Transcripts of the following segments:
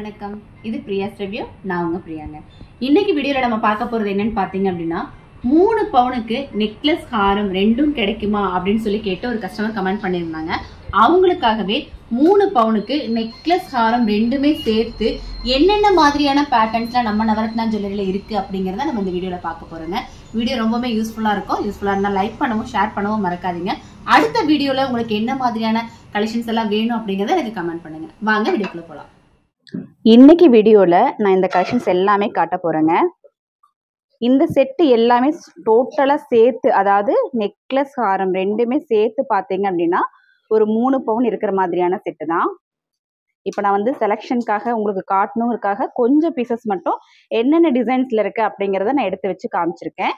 வணக்கம். இது பிரியாஸ் ரிவ்யூ. நான் உங்க பிரியாங்க. இன்னைக்கு வீடியோல நம்ம பார்க்க போறது என்னன்னு பாத்தீங்க அப்படின்னா 3 பவுனுக்கு நெக்லஸ் ஹாரம் ரெண்டும் கிடைக்குமா அப்படின்னு சொல்லி கேட்டு ஒரு கஸ்டமர் கமெண்ட் பண்ணியிருந்தாங்க. அவங்களுக்காகவே 3 பவுனுக்கு நெக்லஸ் ஹாரம் ரெண்டுமே சேர்த்து என்னென்ன மாதிரியான பேட்டர்ன்ஸ்ல நம்ம நவரத்னா ஜுவல்லரியில இருக்கு அப்படிங்கறத நம்ம இந்த வீடியோல பார்க்க போறோங்க. வீடியோ ரொம்பவே யூஸ்ஃபுல்லா இருக்கும். யூஸ்ஃபுல்லா இருந்தா லைக் பண்ணவும் ஷேர் பண்ணவும் மறக்காதீங்க. அடுத்த வீடியோல உங்களுக்கு என்ன மாதிரியான கலெக்ஷன்ஸ் எல்லாம் வேணும் அப்படிங்கறத எனக்கு கமெண்ட் பண்ணுங்க. வாங்க வீடியோக்குள்ள போலாம். இன்னைக்கு வீடியோவில் நான் இந்த கலெக்ஷன்ஸ் எல்லாமே காட்ட போகிறேங்க. இந்த செட்டு எல்லாமே டோட்டலாக சேர்த்து, அதாவது நெக்லஸ் ஹாரம் ரெண்டுமே சேர்த்து பார்த்தீங்க அப்படின்னா ஒரு 3 பவுன் இருக்கிற மாதிரியான செட்டு தான். இப்போ நான் வந்து செலெக்ஷனுக்காக உங்களுக்கு காட்டணுங்கிறதுக்காக கொஞ்சம் பீசஸ் மட்டும் என்னென்ன டிசைன்ஸில் இருக்குது அப்படிங்கிறத நான் எடுத்து வச்சு காமிச்சிருக்கேன்.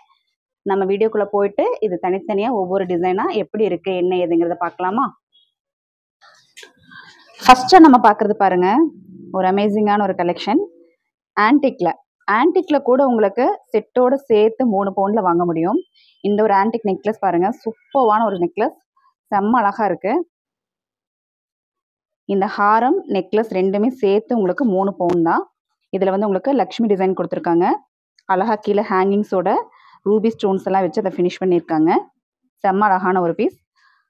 நம்ம வீடியோக்குள்ளே போயிட்டு இது தனித்தனியாக ஒவ்வொரு டிசைனாக எப்படி இருக்குது என்ன ஏதுங்கிறத பார்க்கலாமா? ஃபஸ்ட்டாக நம்ம பார்க்குறது பாருங்கள், ஒரு அமேசிங்கான ஒரு கலெக்ஷன். ஆன்டிக்ல கூட உங்களுக்கு செட்டோட சேர்த்து 3 பவுண்டில் வாங்க முடியும். இந்த ஒரு ஆன்டிக் நெக்லஸ் பாருங்க, சூப்பர்வான ஒரு நெக்லஸ், செம்ம அழகா இருக்கு. இந்த ஹாரம் நெக்லஸ் ரெண்டுமே சேர்த்து உங்களுக்கு 3 பவுண்ட் தான். இதில் வந்து உங்களுக்கு லக்ஷ்மி டிசைன் கொடுத்துருக்காங்க. அழகா கீழே ஹேங்கிங்ஸோட ரூபி ஸ்டோன்ஸ் எல்லாம் வச்சு அதை ஃபினிஷ் பண்ணியிருக்காங்க. செம்ம அழகான ஒரு பீஸ்.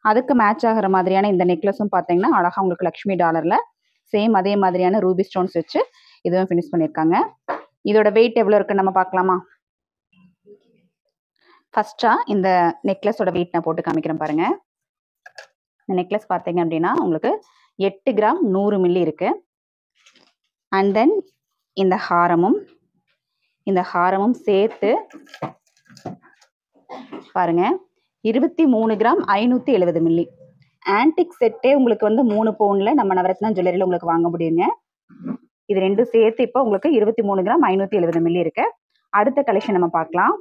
அதுக்கு மேட்ச் ஆகிற மாதிரியான இந்த நெக்லஸும் பார்த்தீங்கன்னா அழகா உங்களுக்கு லக்ஷ்மி டாலரில் சேம் அதே மாதிரியான ரூபி ஸ்டோன்ஸ் வச்சு இதுவும் ஃபினிஷ் பண்ணியிருக்காங்க. இதோட வெயிட் எவ்வளோ இருக்குன்னு நம்ம பார்க்கலாமா? ஃபர்ஸ்ட்டாக இந்த நெக்லஸோட வெயிட் நான் போட்டு காமிக்கிறேன் பாருங்க. இந்த நெக்லஸ் பார்த்தீங்க அப்படின்னா உங்களுக்கு 8 கிராம் 100 மில்லி இருக்கு. அண்ட் தென் இந்த ஹாரமும் சேர்த்து பாருங்க 23 கிராம் 570 மில்லி. ஆன்டிக் செட்டே உங்களுக்கு வந்து 3 பவுண்டில் நம்ம நவரத்னா ஜுவல்லரியில் உங்களுக்கு வாங்க முடியுங்க. இது ரெண்டும் சேர்த்து இப்போ உங்களுக்கு 23 கிராம் 570 மில்லி இருக்கு. அடுத்த கலெக்ஷன் நம்ம பார்க்கலாம்.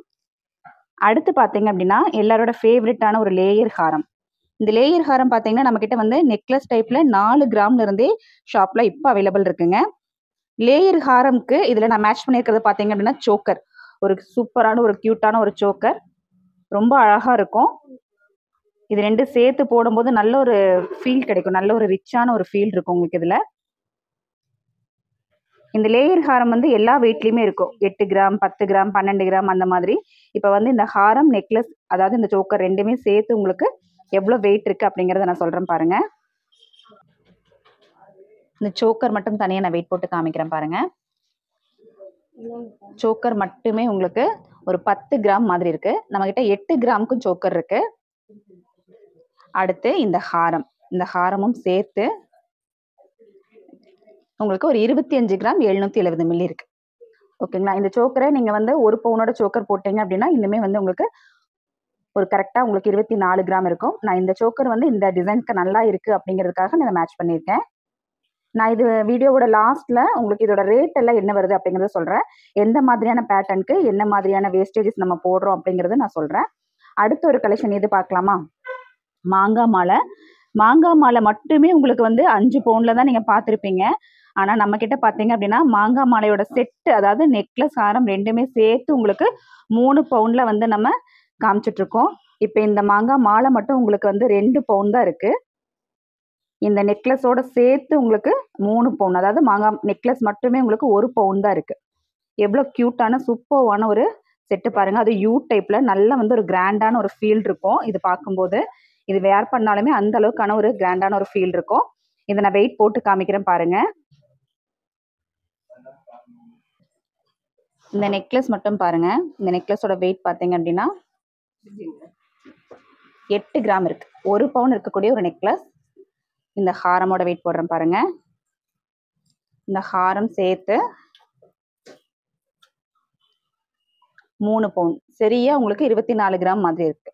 அடுத்து பார்த்தீங்க அப்படின்னா எல்லாரோட ஃபேவரட்டான ஒரு லேயர் ஹாரம். இந்த லேயர் ஹாரம் பார்த்தீங்கன்னா நம்ம கிட்ட வந்து நெக்லஸ் டைப்ல 4 கிராம்ல இருந்தே ஷாப்ல இப்போ அவைலபிள் இருக்குங்க. லேயர் ஹாரம்க்கு இதில் நான் மேட்ச் பண்ணியிருக்கிறது பார்த்தீங்க அப்படின்னா சோக்கர், ஒரு சூப்பரான ஒரு கியூட்டான ஒரு சோக்கர், ரொம்ப அழகா இருக்கும். இது ரெண்டும் சேர்த்து போடும்போது நல்ல ஒரு ஃபீல் கிடைக்கும், நல்ல ஒரு ரிச்சான ஒரு ஃபீல் இருக்கும் உங்களுக்கு. இதில் இந்த லேயர் ஹாரம் வந்து எல்லா வெயிட்லையுமே இருக்கும், 8 கிராம் 10 கிராம் 12 கிராம் அந்த மாதிரி. இப்போ வந்து இந்த ஹாரம் நெக்லஸ் அதாவது இந்த சோக்கர் ரெண்டுமே சேர்த்து உங்களுக்கு எவ்வளோ வெயிட் இருக்கு அப்படிங்கிறத நான் சொல்றேன் பாருங்க. இந்த சோக்கர் மட்டும் தனியாக நான் வெயிட் போட்டு காமிக்கிறேன் பாருங்க. சோக்கர் மட்டுமே உங்களுக்கு ஒரு 10 கிராம் மாதிரி இருக்கு. நம்ம கிட்ட 8 கிராமுக்கும் சோக்கர் இருக்கு. அடுத்து இந்த ஹாரமும் சேர்த்து உங்களுக்கு ஒரு 25 கிராம் 770 மில்லி இருக்கு. ஓகேங்களா? இந்த சோக்கரை நீங்க வந்து 1 பவுனோட சோக்கர் போட்டீங்க அப்படின்னா இன்னுமே வந்து உங்களுக்கு ஒரு கரெக்டா உங்களுக்கு 24 கிராம் இருக்கும். நான் இந்த சோக்கர் வந்து இந்த டிசைனுக்கு நல்லா இருக்கு அப்படிங்கிறதுக்காக நான் மேட்ச் பண்ணியிருக்கேன். நான் இது வீடியோவோட லாஸ்ட்ல உங்களுக்கு இதோட ரேட் எல்லாம் என்ன வருது அப்படிங்கறத சொல்றேன். எந்த மாதிரியான பேட்டர்னுக்கு என்ன மாதிரியான வேஸ்டேஜஸ் நம்ம போடுறோம் அப்படிங்கறத நான் சொல்றேன். அடுத்த ஒரு கலெக்ஷன் இது பார்க்கலாமா? மாங்காய் மாலை மட்டுமே உங்களுக்கு வந்து 5 பவுண்ட்ல தான் நீங்க பார்த்துருப்பீங்க. ஆனா நம்ம கிட்ட பாத்தீங்க அப்படின்னா மாங்காய் மாலையோட செட்டு, அதாவது நெக்லஸ் ஹாரம் ரெண்டுமே சேர்த்து உங்களுக்கு 3 பவுண்ட்ல வந்து நம்ம காமிச்சிட்டு இருக்கோம். இப்ப இந்த மாங்காய் மாலை மட்டும் உங்களுக்கு வந்து 2 பவுண்ட் தான் இருக்கு. இந்த நெக்லஸோட சேர்த்து உங்களுக்கு 3 பவுண்ட், அதாவது மாங்காய் நெக்லஸ் மட்டுமே உங்களுக்கு 1 பவுண்ட் தான் இருக்கு. எவ்வளவு கியூட்டான சூப்பர்வான ஒரு செட்டு பாருங்க. அது யூ டைப்ல நல்ல வந்து ஒரு கிராண்டான ஒரு ஃபீல் இருக்கும். இது பார்க்கும்போது இது வேர் பண்ணாலுமே அந்த அளவுக்கான ஒரு கிராண்டான ஒரு ஃபீல் இருக்கும். இதை நான் வெயிட் போட்டு காமிக்கிறேன் பாருங்க. இந்த நெக்லஸ் மட்டும் பாருங்க. இந்த நெக்லஸோட வெயிட் பார்த்தீங்க அப்படின்னா 8 கிராம் இருக்கு. 1 பவுன் இருக்கக்கூடிய ஒரு நெக்லஸ். இந்த ஹாரமோட வெயிட் போடுறேன் பாருங்க. இந்த ஹாரம் சேர்த்து 3 பவுண்ட், சரியா உங்களுக்கு 24 கிராம் மாதிரி இருக்கு.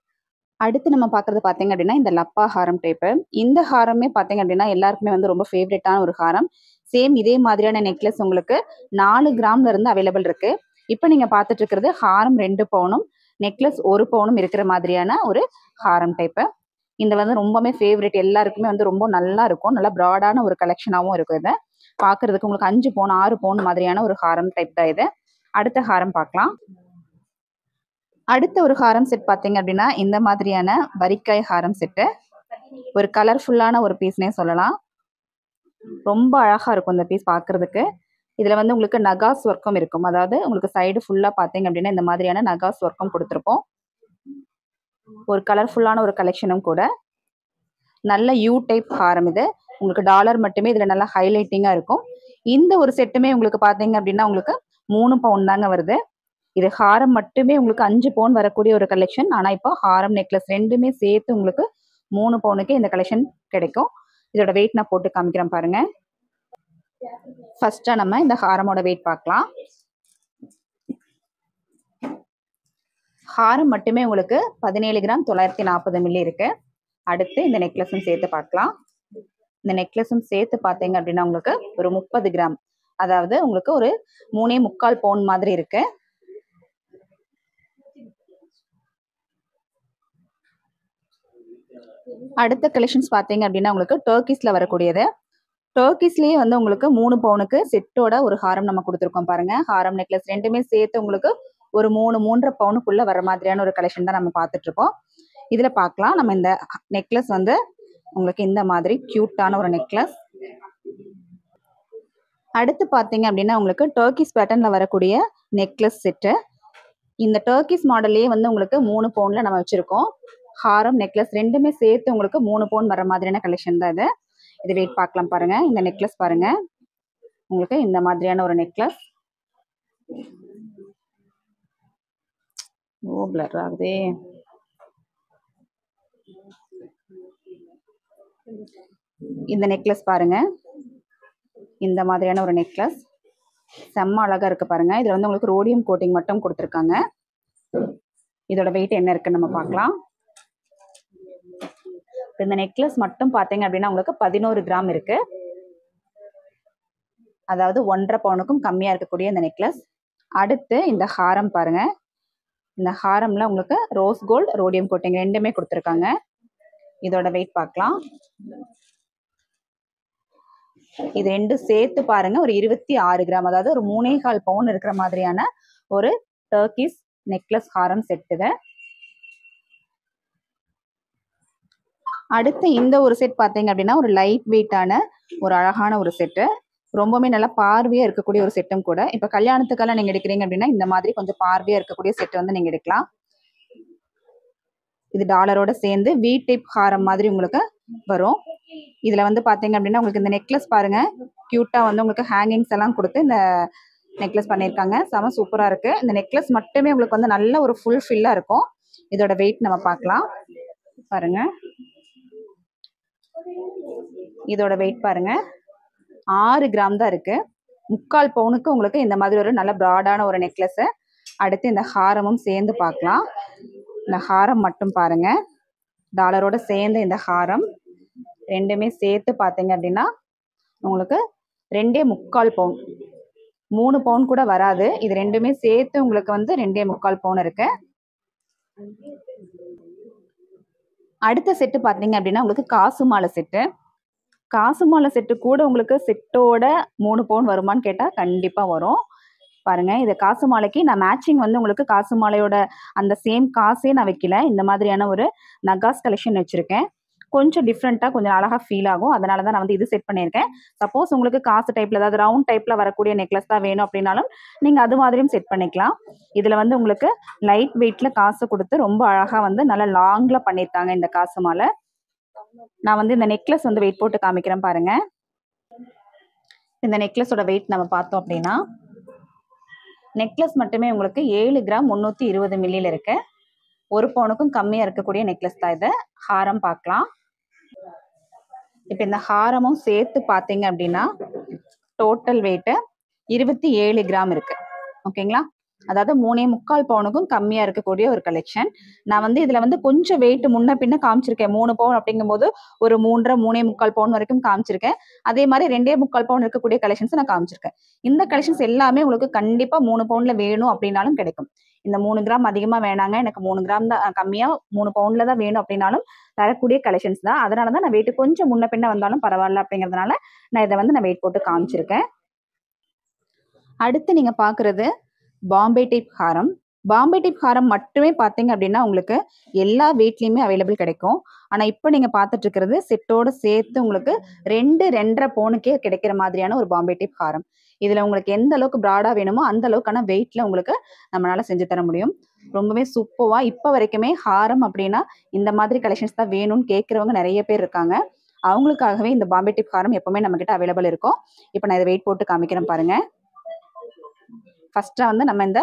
அடுத்து நம்ம பார்க்கறது பார்த்தீங்க அப்படின்னா இந்த லப்பா ஹாரம் டைப்பு. இந்த ஹாரமே பார்த்தீங்க அப்படின்னா எல்லாருக்குமே வந்து ரொம்ப ஃபேவரட்டான ஒரு ஹாரம். சேம் இதே மாதிரியான நெக்லஸ் உங்களுக்கு 4 கிராம்ல இருந்து அவைலபிள் இருக்கு. இப்போ நீங்க பார்த்துட்டு இருக்கிறது ஹாரம் 2 பவுனும் நெக்லஸ் 1 பவுனும் இருக்கிற மாதிரியான ஒரு ஹாரம் டைப்பு. இந்த வந்து ரொம்பவே ஃபேவரட், எல்லாருக்குமே வந்து ரொம்ப நல்லா இருக்கும். நல்லா ப்ராடான ஒரு கலெக்ஷனாகவும் இருக்கும். இதை பார்க்கறதுக்கு உங்களுக்கு 5 பவுன் 6 பவுன் மாதிரியான ஒரு ஹாரம் டைப் தான் இது. அடுத்த ஹாரம் பார்க்கலாம். அடுத்த ஒரு ஹாரம் செட் பார்த்தீங்க அப்படின்னா இந்த மாதிரியான வரிக்காய் ஹாரம் செட்டு. ஒரு கலர்ஃபுல்லான ஒரு பீஸ்னே சொல்லலாம். ரொம்ப அழகா இருக்கும் இந்த பீஸ் பார்க்கறதுக்கு. இதுல வந்து உங்களுக்கு நகாஸ் ஒர்க்கும் இருக்கும். அதாவது உங்களுக்கு சைடு ஃபுல்லா பாத்தீங்க அப்படின்னா இந்த மாதிரியான நகாஸ் ஒர்க்கும் கொடுத்துருப்போம். ஒரு கலர்ஃபுல்லான ஒரு கலெக்ஷனும் கூட. நல்ல யூ டைப் ஹாரம் இது. உங்களுக்கு டாலர் மட்டுமே இதுல நல்லா ஹைலைட்டிங்கா இருக்கும். இந்த ஒரு செட்டுமே உங்களுக்கு பாத்தீங்க அப்படின்னா உங்களுக்கு 3 பவுன் தாங்க வருது. இது ஹாரம் மட்டுமே உங்களுக்கு 5 பவுன் வரக்கூடிய ஒரு கலெக்ஷன். ஆனா இப்போ ஹாரம் நெக்லஸ் ரெண்டுமே சேர்த்து உங்களுக்கு 3 பவுனுக்கு இந்த கலெக்ஷன் கிடைக்கும். இதோட வெயிட் நான் போட்டு காமிக்கிறேன் பாருங்க. ஃபர்ஸ்டா நம்ம இந்த ஹாரமோட வெயிட் பார்க்கலாம். ஹாரம் மட்டுமே உங்களுக்கு 17 கிராம் 940 மில்லி இருக்கு. அடுத்து இந்த நெக்லஸும் சேர்த்து பார்க்கலாம். இந்த நெக்லஸும் சேர்த்து பார்த்தீங்க அப்படின்னா உங்களுக்கு ஒரு 30 கிராம், அதாவது உங்களுக்கு ஒரு 3.25 பவுன் மாதிரி இருக்கு. அடுத்த கலெக்ஷன்ஸ் பார்த்தீங்க அப்படின்னா உங்களுக்கு டர்க்கிஸ்ல வரக்கூடியது. டர்க்கிஸ்லயே வந்து உங்களுக்கு 3 பவுனுக்கு செட்டோட ஒரு ஹாரம் நம்ம கொடுத்துருக்கோம் பாருங்க. ஹாரம் நெக்லஸ் ரெண்டுமே சேர்த்து உங்களுக்கு ஒரு 3.5 பவுனுக்குள்ள வர மாதிரியான ஒரு கலெக்ஷன் தான் நம்ம பார்த்துட்டு இருக்கோம். இதுல பார்க்கலாம். நம்ம இந்த நெக்லஸ் வந்து உங்களுக்கு இந்த மாதிரி கியூட்டான ஒரு நெக்லஸ். அடுத்து பார்த்தீங்க அப்படின்னா உங்களுக்கு டர்க்கிஸ் பேட்டர்ன்ல வரக்கூடிய நெக்லஸ் செட்டு. இந்த டர்க்கிஸ் மாடல்லே வந்து உங்களுக்கு 3 பவுன்ல நம்ம வச்சிருக்கோம். ஹாரம் நெக்லஸ் ரெண்டுமே சேர்த்து உங்களுக்கு 3 பவுன் வர மாதிரியான கலெக்ஷன் தான் இது. இது வெயிட் பார்க்கலாம் பாருங்க. இந்த நெக்லஸ் பாருங்க, உங்களுக்கு இந்த மாதிரியான ஒரு நெக்லஸ். ஓ பிளர் ஆகுதே. இந்த நெக்லஸ் பாருங்க, இந்த மாதிரியான ஒரு நெக்லஸ் செம்ம அழகா இருக்கு பாருங்க. இதுல வந்து உங்களுக்கு ரோடியம் கோட்டிங் மட்டும் கொடுத்துருக்காங்க. இதோட வெயிட் என்ன இருக்குன்னு நம்ம பார்க்கலாம். இந்த நெக்லஸ் மட்டும் பாத்தீங்க அப்படின்னா உங்களுக்கு 11 கிராம் இருக்கு. அதாவது 1.5 பவுனுக்கும் கம்மியா இருக்கக்கூடிய இந்த நெக்லஸ். அடுத்து இந்த ஹாரம் பாருங்க. இந்த ஹாரம்ல உங்களுக்கு ரோஸ் கோல்ட் ரோடியம் கோட்டிங் ரெண்டுமே கொடுத்துருக்காங்க. இதோட வெயிட் பார்க்கலாம். இது ரெண்டும் சேர்த்து பாருங்க ஒரு 26 கிராம், அதாவது ஒரு 3.25 பவுன் இருக்கிற மாதிரியான ஒரு டர்க்கிஸ் நெக்லஸ் ஹாரம் செட் இது. அடுத்து இந்த ஒரு செட் பார்த்தீங்க அப்படின்னா ஒரு லைட் வெயிட்டான ஒரு அழகான ஒரு செட்டு. ரொம்பவுமே நல்லா பார்வையா இருக்கக்கூடிய ஒரு செட்டும் கூட. இப்போ கல்யாணத்துக்கெல்லாம் நீங்க எடுக்கிறீங்க அப்படின்னா இந்த மாதிரி கொஞ்சம் பார்வையா இருக்கக்கூடிய செட் வந்து நீங்க எடுக்கலாம். இது டாலரோட சேர்ந்து வி டைப் ஹாரம் மாதிரி உங்களுக்கு வரும். இதுல வந்து பாத்தீங்க அப்படின்னா உங்களுக்கு இந்த நெக்லஸ் பாருங்க, கியூட்டா வந்து உங்களுக்கு ஹேங்கிங்ஸ் எல்லாம் கொடுத்து இந்த நெக்லஸ் பண்ணியிருக்காங்க. செம சூப்பரா இருக்கு. இந்த நெக்லஸ் மட்டுமே உங்களுக்கு வந்து நல்ல ஒரு ஃபுல் ஃபில்லா இருக்கும். இதோட வெயிட் நம்ம பார்க்கலாம் பாருங்க. இதோட வெயிட் பாருங்க 6 கிராம் தான் இருக்கு. 3/4 பவுனுக்கு உங்களுக்கு இந்த மாதிரி ஒரு நல்ல பிராடான ஒரு நெக்லஸ். அடுத்து இந்த ஹாரமும் சேர்ந்து பார்க்கலாம். இந்த ஹாரம் மட்டும் பாருங்க, டாலரோட சேர்ந்து இந்த ஹாரம் ரெண்டுமே சேர்த்து பார்த்தீங்க அப்படின்னா உங்களுக்கு 2.25 பவுன், 3 பவுன் கூட வராது. இது ரெண்டுமே சேர்த்து உங்களுக்கு வந்து 2.25 பவுன் இருக்கு. அடுத்த செட்டு பார்த்தீங்க அப்படின்னா உங்களுக்கு காசு மாலை செட்டு. காசு மாலை செட்டு கூட உங்களுக்கு செட்டோட 3 பவுன் வருமானு கேட்டா கண்டிப்பா வரும். பாருங்க, இது காசு மாலைக்கு நான் மேட்சிங் வந்து உங்களுக்கு காசு மாலையோட அந்த சேம் காசே நான் வைக்கல. இந்த மாதிரியான ஒரு நகாஸ் கலெக்ஷன் வச்சிருக்கேன். கொஞ்சம் டிஃப்ரெண்டா கொஞ்சம் அழகா ஃபீல் ஆகும். அதனால தான் நான் வந்து இது செட் பண்ணியிருக்கேன். சப்போஸ் உங்களுக்கு காசு டைப்ல அதாவது ரவுண்ட் டைப்ல வரக்கூடிய நெக்லஸ் தான் வேணும் அப்படின்னாலும் நீங்க அது மாதிரியும் செட் பண்ணிக்கலாம். இதுல வந்து உங்களுக்கு லைட் வெயிட்ல காசு கொடுத்து ரொம்ப அழகா வந்து நல்லா லாங்ல பண்ணியிருக்காங்க இந்த காசு மாலை. நான் வந்து இந்த நெக்லஸ் வந்து வெயிட் போட்டு காமிக்கிறேன் பாருங்க. இந்த நெக்லஸோட வெயிட் நம்ம பார்த்தோம் அப்படின்னா நெக்லஸ் மட்டுமே உங்களுக்கு 7 கிராம் 320 மில்லியில் இருக்கு. 1 பவுனுக்கும் கம்மியா இருக்கக்கூடிய நெக்லஸ் தான் இது. ஹாரம் பார்க்கலாம். இப்போ இந்த ஹாரமும் சேர்த்து பார்த்தீங்க அப்படின்னா டோட்டல் வெயிட் 27 கிராம் இருக்கு. ஓகேங்களா? அதாவது 3.25 பவுனுக்கும் கம்மியா இருக்கக்கூடிய ஒரு கலெக்ஷன். நான் வந்து இதுல வந்து கொஞ்சம் வெயிட் முன்ன பின்ன காமிச்சிருக்கேன். 3 பவுன் அப்படிங்கும்போது ஒரு 3.5 பவுன் வரைக்கும் காமிச்சிருக்கேன். அதே மாதிரி 2.25 பவுன் இருக்கக்கூடிய கலெக்ஷன்ஸ் நான் காமிச்சிருக்கேன். இந்த கலெக்ஷன்ஸ் எல்லாமே உங்களுக்கு கண்டிப்பா 3 பவுன்ல வேணும் அப்படின்னாலும் கிடைக்கும். இந்த 3 கிராம் அதிகமா வேணாங்க, எனக்கு 3 கிராம் தான் கம்மியா 3 பவுன்ல தான் வேணும் அப்படின்னாலும் தரக்கூடிய கலெக்ஷன்ஸ் தான். அதனாலதான் நான் வெயிட் கொஞ்சம் முன்ன பின்ன வந்தாலும் பரவாயில்ல அப்படிங்கிறதுனால நான் இதை வந்து நான் வெயிட் போட்டு காமிச்சிருக்கேன். அடுத்து நீங்க பாக்குறது பாம்பே டைப் ஹாரம். பாம்பே டிப் ஹாரம் மட்டுமே பார்த்தீங்க அப்படின்னா உங்களுக்கு எல்லா வெயிட்லேயுமே அவைலபிள் கிடைக்கும். ஆனால் இப்போ நீங்கள் பார்த்துட்டு இருக்கிறது செட்டோடு சேர்த்து உங்களுக்கு 2-2.5 பவுனுக்கே கிடைக்கிற மாதிரியான ஒரு பாம்பே டிப் ஹாரம். இதில் உங்களுக்கு எந்த அளவுக்கு ப்ராடாக வேணுமோ அந்த அளவுக்கான வெயிட்டில் உங்களுக்கு நம்மளால் செஞ்சு தர முடியும். ரொம்பவே சூப்பராக இப்போ வரைக்குமே ஹாரம் அப்படின்னா இந்த மாதிரி கலெக்ஷன்ஸ் தான் வேணும்னு கேட்குறவங்க நிறைய பேர் இருக்காங்க. அவங்களுக்காகவே இந்த பாம்பே டிப் ஹாரம் எப்பவுமே நம்மக்கிட்ட அவைலபிள் இருக்கும். இப்போ நான் இதை வெயிட் போட்டு காமிக்கிறேன் பாருங்க. ஃபர்ஸ்ட்டாக வந்து நம்ம இந்த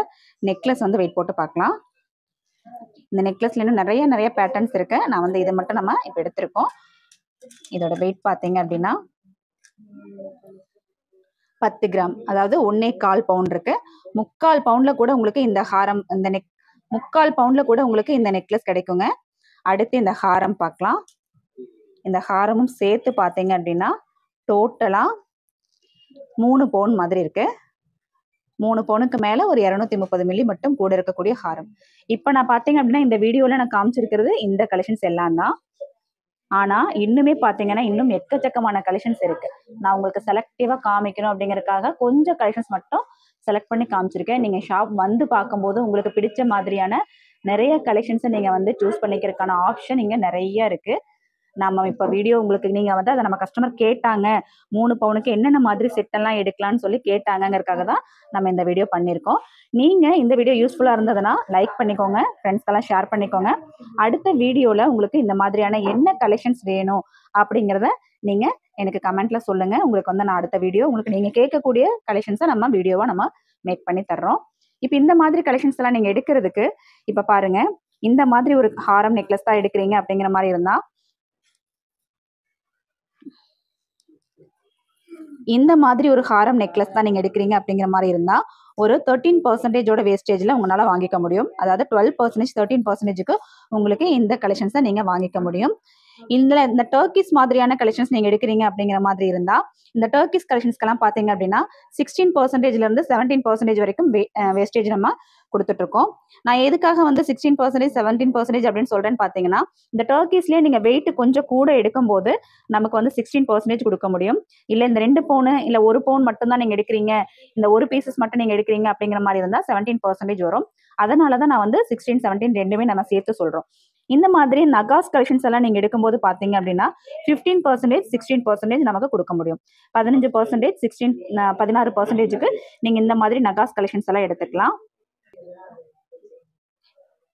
நெக்லஸ் வந்து வெயிட் போட்டு பார்க்கலாம். இந்த நெக்லஸ்ல இன்னும் நிறைய பேட்டர்ன்ஸ் இருக்கு. நான் வந்து இதை மட்டும் நம்ம இப்போ எடுத்திருக்கோம். இதோட வெயிட் பார்த்தீங்க அப்படின்னா 10 கிராம், அதாவது 1.25 பவுண்ட் இருக்கு. 3/4 பவுண்ட்ல கூட உங்களுக்கு இந்த ஹாரம், இந்த 3/4 பவுண்ட்ல கூட உங்களுக்கு இந்த நெக்லஸ் கிடைக்குங்க. அடுத்து இந்த ஹாரம் பார்க்கலாம். இந்த ஹாரமும் சேர்த்து பார்த்தீங்க அப்படின்னா டோட்டலா 3 பவுண்ட் மாதிரி இருக்கு. 3 பவுனுக்கு மேல ஒரு 230 மில்லி மட்டும் கூட இருக்கக்கூடிய ஹாரம். இப்போ நான் பார்த்தீங்க அப்படின்னா இந்த வீடியோல நான் காமிச்சிருக்கிறது இந்த கலெக்ஷன்ஸ் எல்லாம் தான். ஆனா இன்னுமே பார்த்தீங்கன்னா இன்னும் எக்கச்சக்கமான கலெக்ஷன்ஸ் இருக்கு. நான் உங்களுக்கு செலக்டிவா காமிக்கணும் அப்படிங்கறதுக்காக கொஞ்சம் கலெக்ஷன்ஸ் மட்டும் செலக்ட் பண்ணி காமிச்சிருக்கேன். நீங்க ஷாப் வந்து பார்க்கும்போது உங்களுக்கு பிடிச்ச மாதிரியான நிறைய கலெக்ஷன்ஸை நீங்க வந்து சூஸ் பண்ணிக்கிறதுக்கான ஆப்ஷன் இங்க நிறைய இருக்கு. நம்ம இப்போ வீடியோ உங்களுக்கு நீங்க வந்து அதை நம்ம கஸ்டமர் கேட்டாங்க, 3 பவுனுக்கு என்னென்ன மாதிரி செட் எல்லாம் எடுக்கலாம்னு சொல்லி கேட்டாங்கிறதுக்காக தான் நம்ம இந்த வீடியோ பண்ணியிருக்கோம். நீங்க இந்த வீடியோ யூஸ்ஃபுல்லா இருந்ததுன்னா லைக் பண்ணிக்கோங்க, ஃப்ரெண்ட்ஸ்க்கெல்லாம் ஷேர் பண்ணிக்கோங்க. அடுத்த வீடியோல உங்களுக்கு இந்த மாதிரியான என்ன கலெக்ஷன்ஸ் வேணும் அப்படிங்கிறத நீங்க எனக்கு கமெண்ட்ல சொல்லுங்க. உங்களுக்கு வந்து நான் அடுத்த வீடியோ உங்களுக்கு நீங்க கேட்கக்கூடிய கலெக்ஷன்ஸை நம்ம வீடியோவா நம்ம மேக் பண்ணி தர்றோம். இப்போ இந்த மாதிரி கலெக்ஷன்ஸ் எல்லாம் நீங்க எடுக்கிறதுக்கு இப்ப பாருங்க, இந்த மாதிரி ஒரு ஹாரம் நெக்லஸ் தான் எடுக்கிறீங்க அப்படிங்கிற மாதிரி இருந்தா இந்த மாதிரி ஒரு ஹாரம் நெக்லஸ் தான் நீங்க எடுக்கிறீங்க அப்படிங்கிற மாதிரி இருந்தா ஒரு 13% வேஸ்டேஜ்ல உங்களால வாங்கிக்க முடியும். அதாவது 12% 13%க்கு உங்களுக்கு இந்த கலெக்ஷன்ஸை நீங்க வாங்கிக்க முடியும். இந்த டர்க்கிஸ் மாதிரியான கலெக்ஷன்ஸ் நீங்க எடுக்கிறீங்க அப்படிங்கிற மாதிரி இருந்தா இந்த டர்க்கிஸ் கலெக்ஷன்ஸ்க்கெல்லாம் பாத்தீங்க அப்படின்னா 16%ல இருந்து 17% வரைக்கும் வேஸ்டேஜ் நம்ம கொடுத்துட்டு இருக்கோம். நான் எதுக்காக வந்து 16% 17% அப்படின்னு சொல்றேன்னு பாத்தீங்கன்னா இந்த டர்க்கிஸ்லயே நீங்க வெயிட் கொஞ்சம் கூட எடுக்கும் போது நமக்கு வந்து 16% கொடுக்க முடியும். இல்ல இந்த 2 பவுன் இல்ல 1 பவுன் மட்டும் தான் நீங்க எடுக்கிறீங்க, இந்த ஒரு பீசஸ் மட்டும் நீங்க எடுக்கிறீங்க அப்படிங்கிற மாதிரி இருந்தா 17% வரும். அதனாலதான் நான் வந்து 16, 17 ரெண்டுமே நம்ம சேர்த்து சொல்றோம். இந்த மாதிரி நகாஸ் கலெக்ஷன்ஸ் எல்லாம் நீங்க எடுக்கும்போது பாத்தீங்க அப்படின்னா 15%, 16% நமக்கு கொடுக்க முடியும். 15%, 16%க்கு நீங்க இந்த மாதிரி நகாஸ் கலெக்ஷன்ஸ் எல்லாம் எடுத்துக்கலாம்.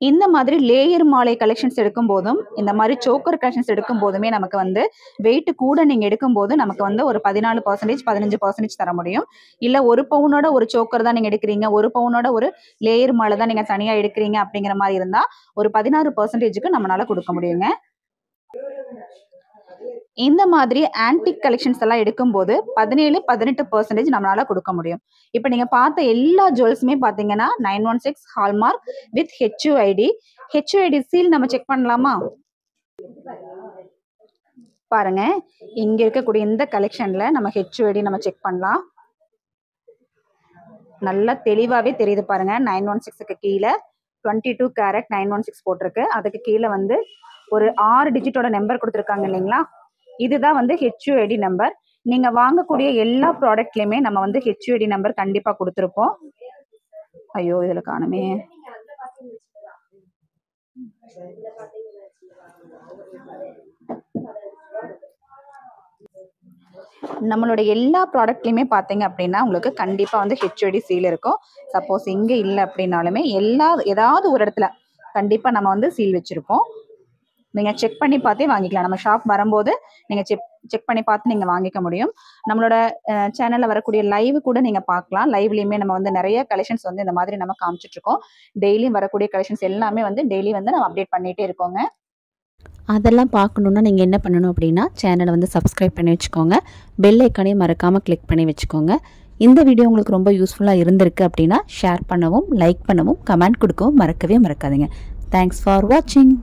இந்த மாதிரி லேயர் மாலை கலெக்ஷன்ஸ் எடுக்கும் போதும் இந்த மாதிரி சோக்கர் கலெக்ஷன்ஸ் எடுக்கும் போதுமே நமக்கு வந்து வெயிட் கூட நீங்க எடுக்கும் போது நமக்கு வந்து ஒரு 14%, 15% தர முடியும். இல்ல 1 பவுனோட ஒரு சோக்கர் தான் நீங்க எடுக்கிறீங்க, 1 பவுனோட ஒரு லேயர் மாலை தான் நீங்க தனியா எடுக்கிறீங்க அப்படிங்கிற மாதிரி இருந்தா ஒரு 16%க்கு நம்மளால கொடுக்க முடியுங்க. இந்த மாதிரி ஆன்டிக் கலெக்ஷன்ஸ் எல்லாம் எடுக்கும்போது 17, 18% நம்மளால கொடுக்க முடியும். இப்போ நீங்க பார்த்த எல்லா ஜுவல்ஸுமே பாத்தீங்கன்னா 916 ஹால்மார்க் வித் HUID சீல் நம்ம செக் பண்ணலாமா? பாருங்க, இங்க இருக்கக்கூடிய இந்த கலெக்ஷன்ல நம்ம HUID நம்ம செக் பண்ணலாம். நல்லா தெளிவாவே தெரியுது பாருங்க. 916க்கு கீழே 22 கேரட் 916 போட்டிருக்கு. அதுக்கு கீழே வந்து ஒரு 6 டிஜிட்டோட நம்பர் கொடுத்துருக்காங்க இல்லைங்களா? இதுதான் வந்து HUID நம்பர். நீங்க வாங்கக்கூடிய எல்லா ப்ராடக்ட்லயுமே நம்ம வந்து HUID நம்பர் கண்டிப்பா கொடுத்துருப்போம். ஐயோ, இதுல காணுமே. நம்மளோட எல்லா ப்ராடக்ட்லயுமே பாத்தீங்க அப்படின்னா உங்களுக்கு கண்டிப்பா வந்து HUID சீல் இருக்கும். சப்போஸ் இங்க இல்லை அப்படின்னாலுமே ஏதாவது ஒரு இடத்துல கண்டிப்பா நம்ம வந்து சீல் வச்சிருப்போம். நீங்க செக் பண்ணி பார்த்தே வாங்கிக்கலாம். நம்ம ஷாப் வரும்போது நீங்க செக் பண்ணி பார்த்து நீங்க வாங்கிக்க முடியும். நம்மளோட சேனல்ல வரக்கூடிய லைவ் கூட நீங்க பார்க்கலாம். லைவ்லயுமே நம்ம வந்து நிறைய கலெக்ஷன்ஸ் வந்து இந்த மாதிரி நம்ம காமிச்சிட்டு இருக்கோம். டெய்லியும் வரக்கூடிய கலெக்ஷன்ஸ் எல்லாமே வந்து டெய்லி வந்து நம்ம அப்டேட் பண்ணிட்டே இருக்கோங்க. அதெல்லாம் பார்க்கணுன்னா நீங்கள் என்ன பண்ணணும் அப்படின்னா சேனலை வந்து சப்ஸ்கிரைப் பண்ணி வச்சுக்கோங்க. பெல் ஐக்கானையும் மறக்காமல் கிளிக் பண்ணி வச்சுக்கோங்க. இந்த வீடியோ உங்களுக்கு ரொம்ப யூஸ்ஃபுல்லாக இருந்திருக்கு அப்படின்னா ஷேர் பண்ணவும், லைக் பண்ணவும், கமெண்ட் கொடுக்கவும் மறக்கவே மறக்காதீங்க. தேங்க்ஸ் ஃபார் வாட்சிங்.